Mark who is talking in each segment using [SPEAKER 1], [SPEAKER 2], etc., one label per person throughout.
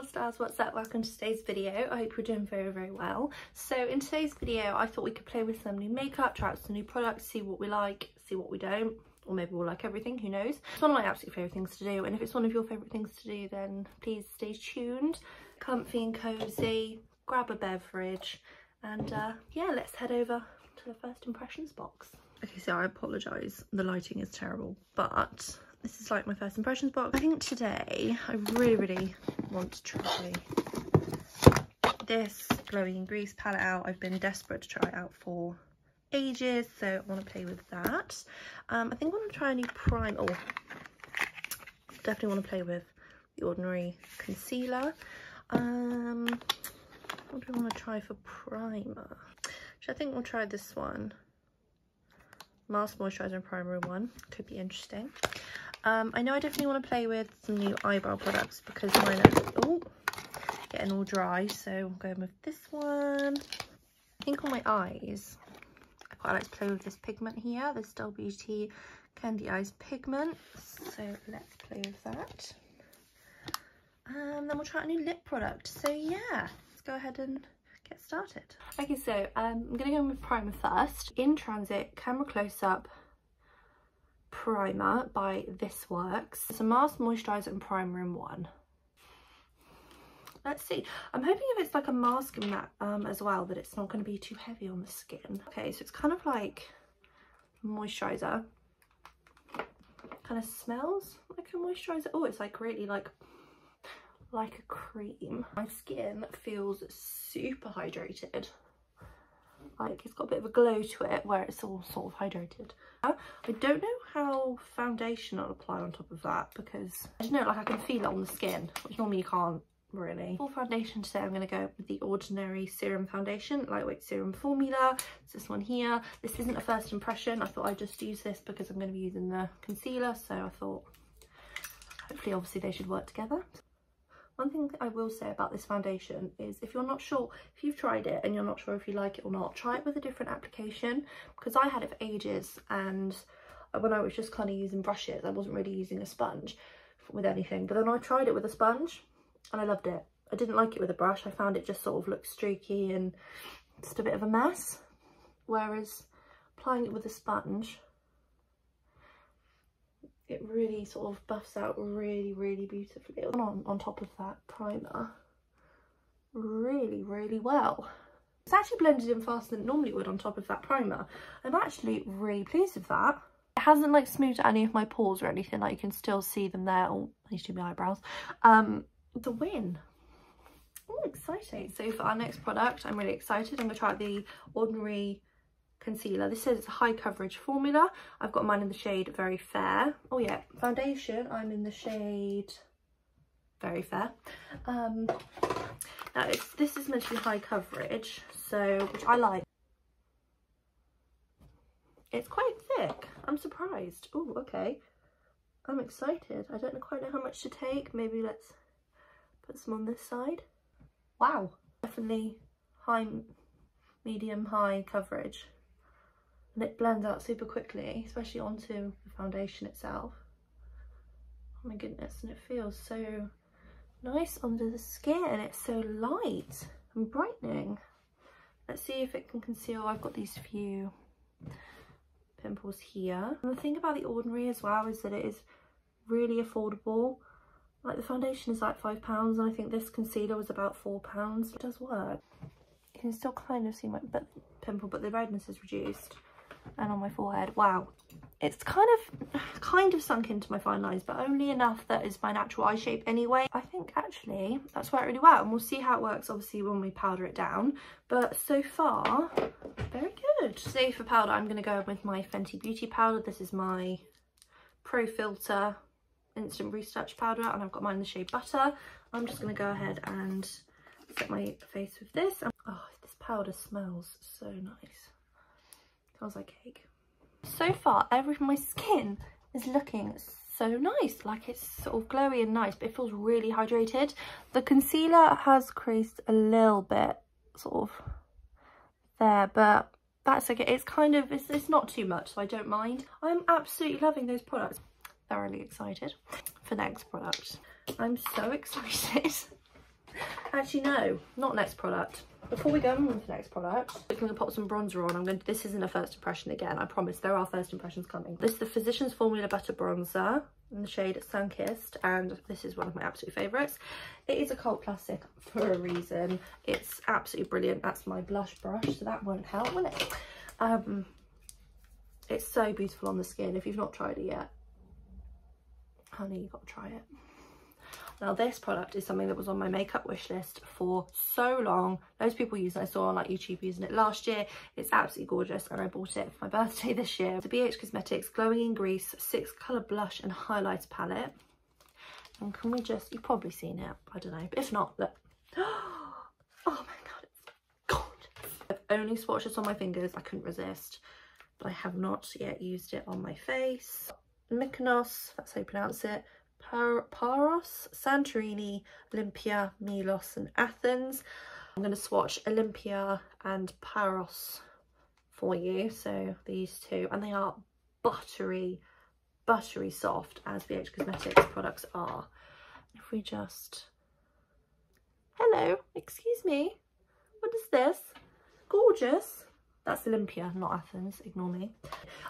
[SPEAKER 1] stars, what's up? Welcome to today's video. I hope you're doing very well. So in today's video I thought we could play with some new makeup, try out some new products, see what we like, see what we don't, or maybe we'll like everything, who knows. It's one of my absolute favourite things to do, and if it's one of your favourite things to do then please stay tuned. Comfy and cosy, grab a beverage, and yeah, let's head over to the first impressions box. Okay, so I apologise, the lighting is terrible, but this is like my first impressions box. I think today I really want to try this glowing grease palette out. I've been desperate to try it out for ages, so I want to play with that. I think I want to try a new primer. Oh, definitely want to play with the Ordinary concealer. What do I want to try for primer? Which I think we'll try this one. Mask Moisturiser and Primer in one. Could be interesting. I know I definitely want to play with some new eyebrow products because mine are getting all dry, so I'm going with this one. I think on my eyes I quite like to play with this pigment here, this Beaute Candy Eyes pigment, so let's play with that. And then we'll try a new lip product, so yeah, let's go ahead and get started. Okay, so I'm going to go in with primer first. In Transit Camera Close-Up Primer by This Works. It's a mask, moisturiser and primer in one. Let's see. I'm hoping if it's like a mask in that as well, that it's not going to be too heavy on the skin. Okay, so it's kind of like moisturiser. Kind of smells like a moisturiser. Oh, it's like really like a cream. My skin feels super hydrated. Like it's got a bit of a glow to it where it's all sort of hydrated. I don't know how foundation I'll apply on top of that because I don't know, like I can feel it on the skin, which normally you can't really. For foundation today I'm going to go with the Ordinary Serum foundation, lightweight serum formula. It's this one here. This isn't a first impression. I thought I'd just use this because I'm going to be using the concealer, so I thought hopefully obviously they should work together. One thing that I will say about this foundation is if you're not sure, if you've tried it and you're not sure if you like it or not, try it with a different application, because I had it for ages and when I was just kind of using brushes, I wasn't really using a sponge with anything, but then I tried it with a sponge and I loved it. I didn't like it with a brush. I found it just sort of looked streaky and just a bit of a mess, whereas applying it with a sponge, it really sort of buffs out really beautifully on top of that primer really well. It's actually blended in faster than it normally would on top of that primer. I'm actually really pleased with that. It hasn't like smoothed out any of my pores or anything, like you can still see them there. Oh, I need to do my eyebrows. The win. Oh, exciting. So for our next product, I'm really excited. I'm going to try the Ordinary concealer. This says it's a high coverage formula. I've got mine in the shade Very Fair. Oh yeah, foundation, I'm in the shade Very Fair. Now this is meant to be high coverage, so which I like. It's quite thick. I'm surprised. Oh, okay. I'm excited. I don't quite know how much to take. Maybe let's put some on this side. Wow, definitely high, medium, high coverage. And it blends out super quickly, especially onto the foundation itself. Oh my goodness, and it feels so nice under the skin. It's so light and brightening. Let's see if it can conceal. I've got these few pimples here. And the thing about the Ordinary as well is that it is really affordable. Like the foundation is like £5 and I think this concealer was about £4. It does work. You can still kind of see my pimple, but the redness is reduced. And on my forehead, wow, it's kind of sunk into my fine lines, but only enough that is my natural eye shape anyway. I think actually that's worked really well, and we'll see how it works obviously when we powder it down, but so far very good. Today for powder I'm going to go with my Fenty Beauty powder. This is my Pro Filt'r Instant Retouch powder and I've got mine in the shade Butter. I'm just going to go ahead and set my face with this. Oh, this powder smells so nice. Smells like cake. So far my skin is looking so nice, like it's sort of glowy and nice, but it feels really hydrated. The concealer has creased a little bit sort of there, but that's okay. It's kind of, it's not too much, so I don't mind. I'm absolutely loving those products. Thoroughly excited for next product. I'm so excited. Actually, no, not next product. Before we go on to the next product, we're going to pop some bronzer on. This isn't a first impression again, I promise. There are first impressions coming. This is the Physicians Formula Butter Bronzer in the shade Sunkissed, and this is one of my absolute favourites. It is a cult classic for a reason. It's absolutely brilliant. That's my blush brush, so that won't help, will it? It's so beautiful on the skin. If you've not tried it yet, honey, you've got to try it. Now this product is something that was on my makeup wish list for so long. Loads of people use it. I saw on like YouTube using it last year. It's absolutely gorgeous, and I bought it for my birthday this year. The BH Cosmetics Glowing in Grease 6 colour blush and highlighter palette. And can we just, you've probably seen it, I don't know, but if not, look. Oh my god, it's gorgeous. I've only swatched this on my fingers. I couldn't resist, but I have not yet used it on my face. Mykonos, that's how you pronounce it. Paros, Santorini, Olympia, Milos and Athens. I'm going to swatch Olympia and Paros for you. So these two, and they are buttery soft, as BH Cosmetics products are. If we just, hello, excuse me, what is this? Gorgeous. That's Olympia, not Athens, ignore me.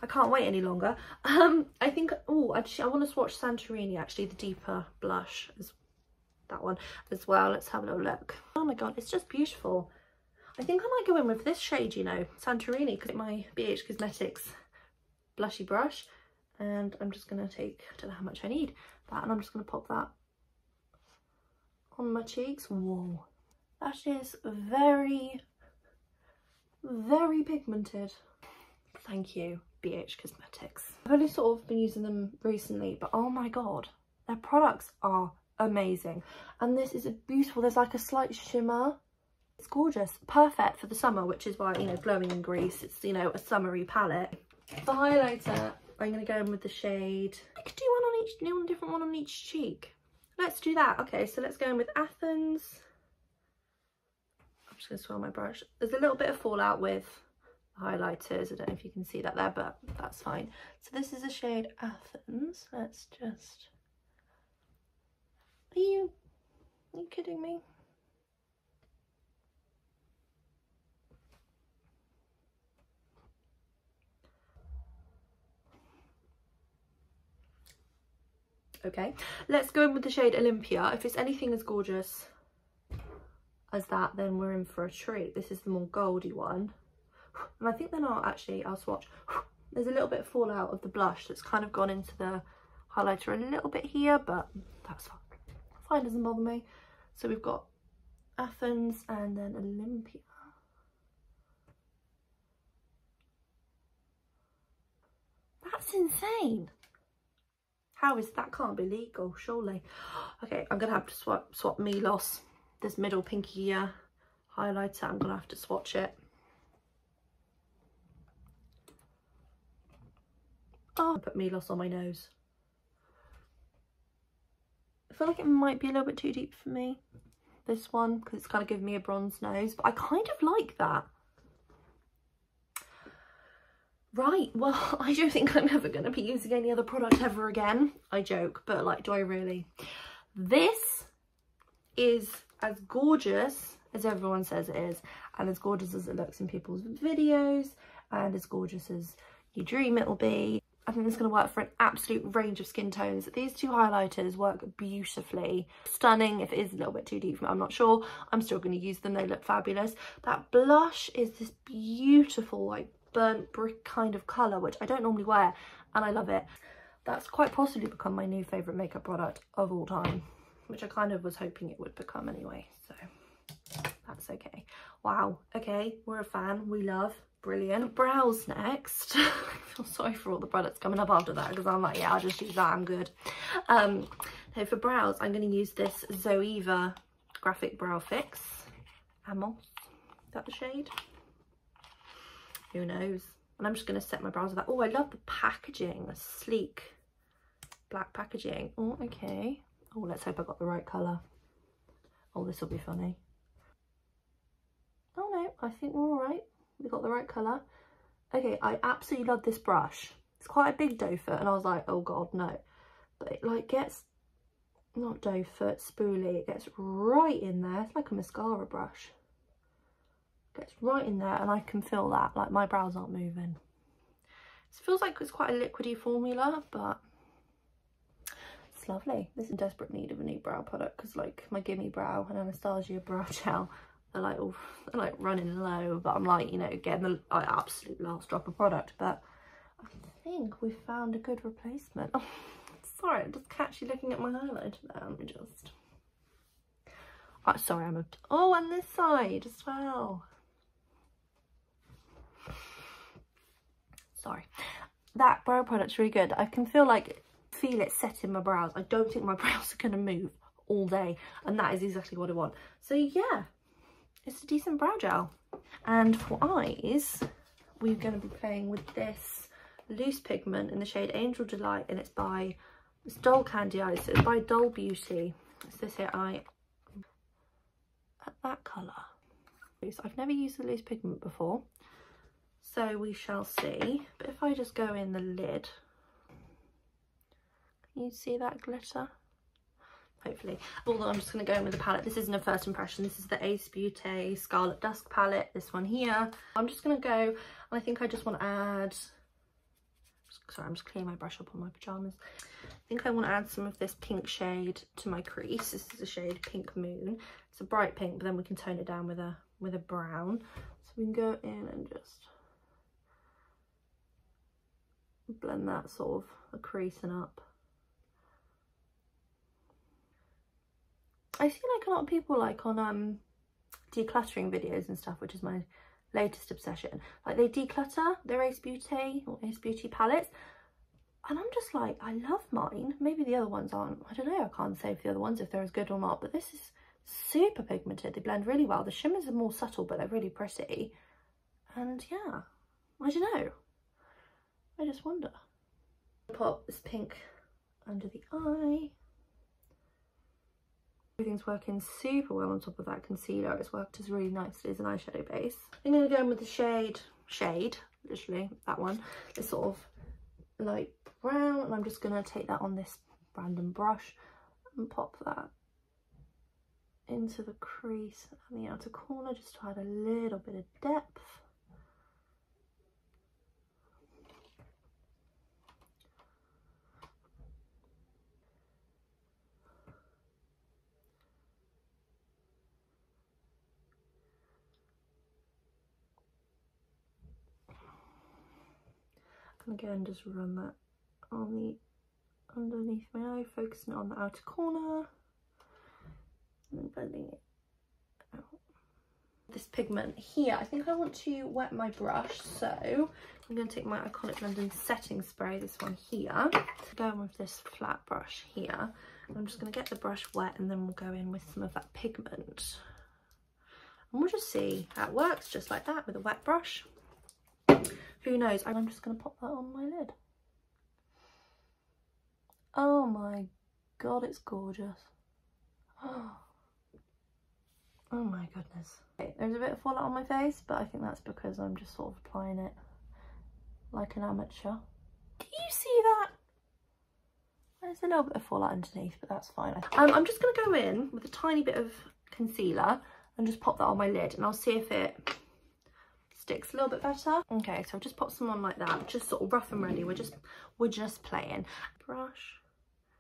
[SPEAKER 1] I can't wait any longer. I think, oh, actually I want to swatch Santorini, actually, the deeper blush, is that one as well. Let's have a little look. Oh my god, it's just beautiful. I think I might go in with this shade, you know, Santorini, because my BH Cosmetics blushy brush, and I'm just going to take, I don't know how much I need, that, and I'm just going to pop that on my cheeks. Whoa, that is very pigmented. Thank you, BH Cosmetics. I've only sort of been using them recently, but oh my god, their products are amazing. And this is a beautiful, there's like a slight shimmer. It's gorgeous, perfect for the summer, which is why, you know, Glowing in Grease, it's, you know, a summery palette. The highlighter, I'm going to go in with the shade, I could do one on each, one different one on each cheek. Let's do that. Okay, so let's go in with Athens. I'm just going to swirl my brush. There's a little bit of fallout with highlighters. I don't know if you can see that there, but that's fine. So this is the shade Athens. Let's just... Are you kidding me? Okay, let's go in with the shade Olympia. If it's anything as gorgeous as that, then we're in for a treat. This is the more goldy one, and I think they're not actually, I'll swatch. There's a little bit of fallout of the blush that's kind of gone into the highlighter a little bit here, but that's fine. Fine, doesn't bother me. So we've got Athens and then Olympia. That's insane. How is that? Can't be legal, surely. Okay, I'm gonna have to swap Milos, this middle pinky highlighter. I'm gonna have to swatch it. Oh, I put Milos on my nose. I feel like it might be a little bit too deep for me, this one, because it's kind of giving me a bronze nose, but I kind of like that. Right, well, I don't think I'm ever going to be using any other product ever again. I joke, but like, do I really? This is as gorgeous as everyone says it is, and as gorgeous as it looks in people's videos, and as gorgeous as you dream it will be. I think it's going to work for an absolute range of skin tones. These two highlighters work beautifully. Stunning. If it is a little bit too deep for me, I'm not sure. I'm still going to use them. They look fabulous. That blush is this beautiful, like, burnt brick kind of colour, which I don't normally wear, and I love it. That's quite possibly become my new favourite makeup product of all time, which I kind of was hoping it would become anyway, so that's okay. Wow, okay, we're a fan, we love, brilliant. Brows next. I feel sorry for all the products coming up after that, because I'm like, yeah, I'll just use that, I'm good. So for brows, I'm going to use this Zoeva Graphic Brow Fix. Amos, is that the shade? Who knows? And I'm just going to set my brows with that. Oh, I love the packaging, the sleek black packaging. Oh, okay. Oh, let's hope I got the right colour. Oh, this will be funny. Oh no, I think we're all right. We got the right colour. Okay, I absolutely love this brush. It's quite a big doe foot, and I was like, oh god, no. But it like gets not doe foot, spoolie. It gets right in there. It's like a mascara brush. Gets right in there, and I can feel that, like my brows aren't moving. It feels like it's quite a liquidy formula, but it's lovely. This is in desperate need of a new brow product, because like my Gimme Brow and Anastasia brow gel, they're like running low, but I'm like, you know, getting the absolute last drop of product. But I think we found a good replacement. Oh, sorry, I'm just catchy looking at my highlighter there. Let me just. Oh, sorry, I'm a. Oh, and this side as well. Sorry, that brow product's really good. I can feel it set in my brows. I don't think my brows are gonna move all day, and that is exactly what I want. So yeah, it's a decent brow gel. And for eyes, we're going to be playing with this loose pigment in the shade Angel Delight, and it's Doll Candy Eyes. So it's by Doll Beauty. It's this here eye at that colour. So I've never used the loose pigment before, so we shall see. But if I just go in the lid, can you see that glitter? Hopefully. Although I'm just going to go in with the palette. This isn't a first impression. This is the Beaute Scarlet Dusk palette. This one here. I'm just going to go, and I think I just want to add, sorry, I'm just cleaning my brush up on my pyjamas. I think I want to add some of this pink shade to my crease. This is the shade Pink Moon. It's a bright pink, but then we can tone it down with a brown. So we can go in and just blend that sort of a creasing up. I see like a lot of people like on decluttering videos and stuff, which is my latest obsession. Like they declutter their Ace Beauty or Ace Beauty palettes, and I'm just like, I love mine. Maybe the other ones aren't. I don't know. I can't say for the other ones if they're as good or not. But this is super pigmented. They blend really well. The shimmers are more subtle, but they're really pretty. And yeah, I don't know. I just wonder. Pop this pink under the eye. Everything's working super well on top of that concealer. It's worked as really nicely as an eyeshadow base. I'm going to go in with the shade, literally, that one. This sort of light brown, and I'm just going to take that on this random brush and pop that into the crease and the outer corner, just to add a little bit of depth. And again, just run that on the underneath my eye, focusing on the outer corner and then blending it out. This pigment here, I think I want to wet my brush, so I'm going to take my Iconic London setting spray, this one here, going with this flat brush here. I'm just going to get the brush wet, and then we'll go in with some of that pigment, and we'll just see how it works, just like that, with a wet brush. Who knows? I'm just going to pop that on my lid. Oh my god, it's gorgeous. Oh my goodness. Okay, there's a bit of fallout on my face, but I think that's because I'm just sort of applying it like an amateur. Do you see that? There's a little bit of fallout underneath, but that's fine. I'm just going to go in with a tiny bit of concealer and just pop that on my lid, and I'll see if it sticks a little bit better. Okay, so I'll just pop some on like that, just sort of rough and ready. We're just playing. Brush.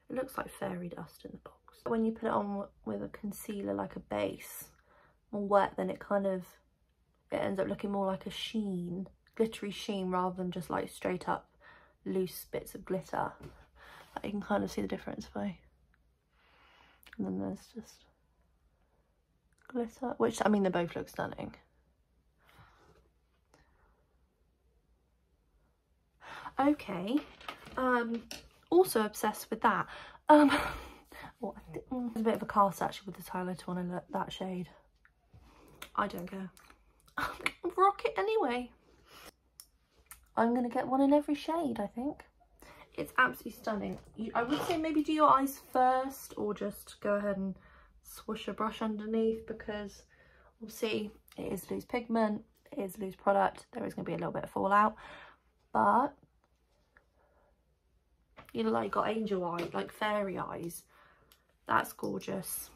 [SPEAKER 1] It looks like fairy dust in the box. When you put it on with a concealer like a base, more wet, then it ends up looking more like a sheen, glittery sheen, rather than just like straight up loose bits of glitter. Like you can kind of see the difference and then there's just glitter, which I mean, they both look stunning. Okay, also obsessed with that. Well, I think there's a bit of a cast actually with this highlighter on that shade. I don't care. I'm gonna rock it anyway. I'm gonna get one in every shade, I think. It's absolutely stunning. I would say maybe do your eyes first, or just go ahead and swoosh a brush underneath, because we'll see, it is loose pigment, it is loose product, there is going to be a little bit of fallout, but you know, like got angel eyes, like fairy eyes, That's gorgeous.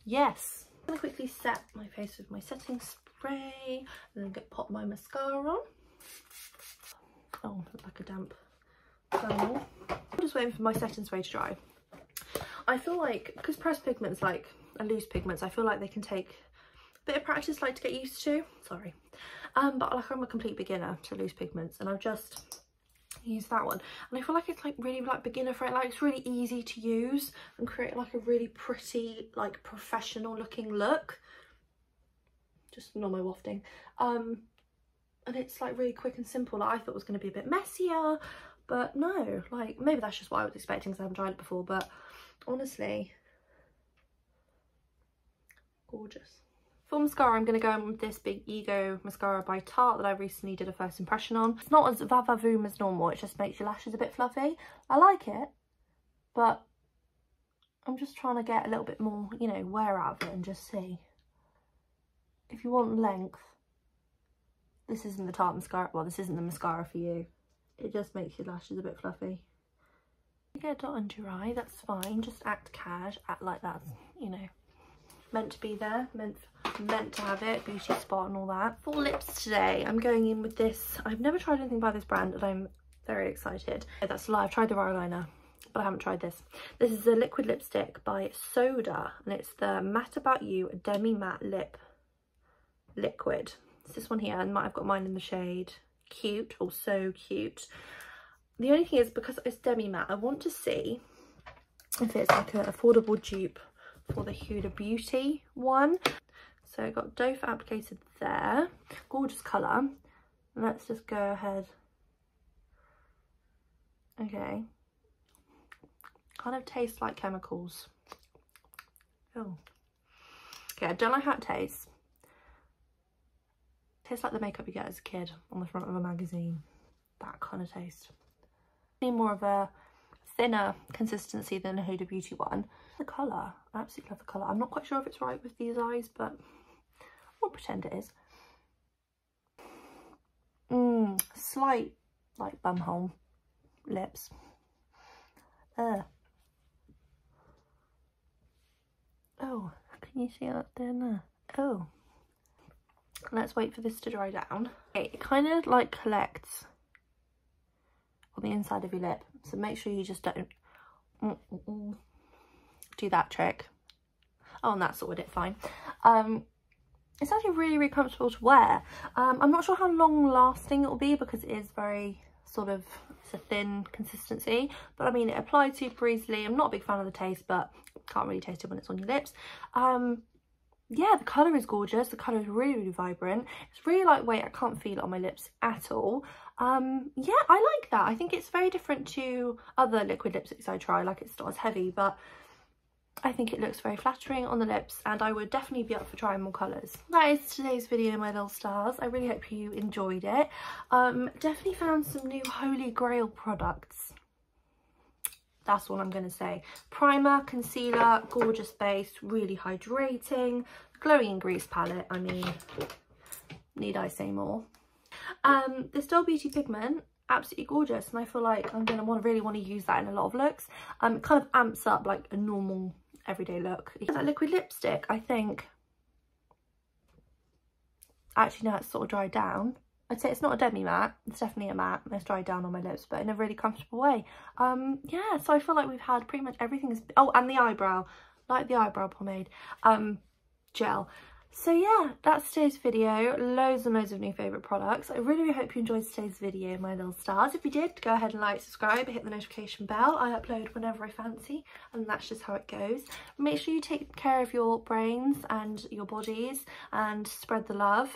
[SPEAKER 1] Yes. I'm going to quickly set my face with my setting spray and then pop my mascara on. Oh, like a damp thermal. I'm just waiting for my setting spray to dry. I feel like, because pressed pigments like are loose pigments, I feel like they can take a bit of practice like to get used to. Sorry. But like I'm a complete beginner to loose pigments and I've just used that one. And I feel like it's like really like beginner friendly, like it's really easy to use and create like a really pretty, like professional looking look. Just ignore my wafting. And it's like really quick and simple. Like, I thought it was going to be a bit messier, but no, like maybe that's just what I was expecting because I haven't tried it before, but honestly, gorgeous. For mascara, I'm going to go in with this Big Ego Mascara by Tarte that I recently did a first impression on. It's not as va-va-voom as normal, it just makes your lashes a bit fluffy. I like it, but I'm just trying to get a little bit more, you know, wear out of it and just see. If you want length, this isn't the Tarte mascara. Well, this isn't the mascara for you. It just makes your lashes a bit fluffy. You get a dot under your eye, that's fine. Just act cash, act like that's, you know, meant to be there, meant to have it, beauty spot and all that. For lips today, I'm going in with this. I've never tried anything by this brand and I'm very excited. That's a lie, I've tried the eyeliner, but I haven't tried this. This is a liquid lipstick by Soda and it's the Matte About You Demi Matte Lip liquid. It's this one here, and I've got mine in the shade Cute, or So Cute. The only thing is, because it's Demi Matte, I want to see if it's like an affordable dupe for the Huda Beauty one. So I got doe applicated there. Gorgeous colour. Let's just go ahead. Okay. Kind of tastes like chemicals. Oh. Okay, I don't like how it tastes. Tastes like the makeup you get as a kid on the front of a magazine. That kind of taste. Need more of a thinner consistency than a Huda Beauty one. The colour, I absolutely love the colour. I'm not quite sure if it's right with these eyes, but we'll pretend it is. Slight like bumhole lips. Oh, can you see that there now? Oh. Let's wait for this to dry down. Okay, it kind of like collects on the inside of your lip, so make sure you just don't do that trick. Oh, and that sorted it fine. It's actually really, really comfortable to wear. I'm not sure how long lasting it will be because it is very sort of, it's a thin consistency, but I mean it applied super easily. I'm not a big fan of the taste, but can't really taste it when it's on your lips. Yeah, the colour is gorgeous. The colour is really, really vibrant. It's really lightweight. I can't feel it on my lips at all. Yeah, I like that. I think it's very different to other liquid lipsticks I try. Like, it's not as heavy, but I think it looks very flattering on the lips and I would definitely be up for trying more colours. That is today's video, my little stars. I really hope you enjoyed it. Definitely found some new holy grail products. That's all I'm going to say. Primer, concealer, gorgeous base, really hydrating, glowing in grease palette. I mean, need I say more? This Dull Beauty pigment, absolutely gorgeous, and I feel like I'm going to really want to use that in a lot of looks. It kind of amps up like a normal everyday look. That liquid lipstick, I think, actually now it's sort of dried down. I'd say it's not a demi matte, it's definitely a matte, and it's dried down on my lips, but in a really comfortable way. Yeah, so I feel like we've had pretty much everything. Oh, and the eyebrow, like the eyebrow pomade, gel. So yeah, that's today's video. Loads and loads of new favourite products. I really, really hope you enjoyed today's video, my little stars. If you did, go ahead and like, subscribe, hit the notification bell. I upload whenever I fancy, and that's just how it goes. Make sure you take care of your brains and your bodies and spread the love.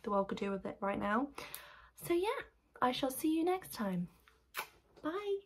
[SPEAKER 1] The world could do with it right now. So yeah, I shall see you next time. Bye.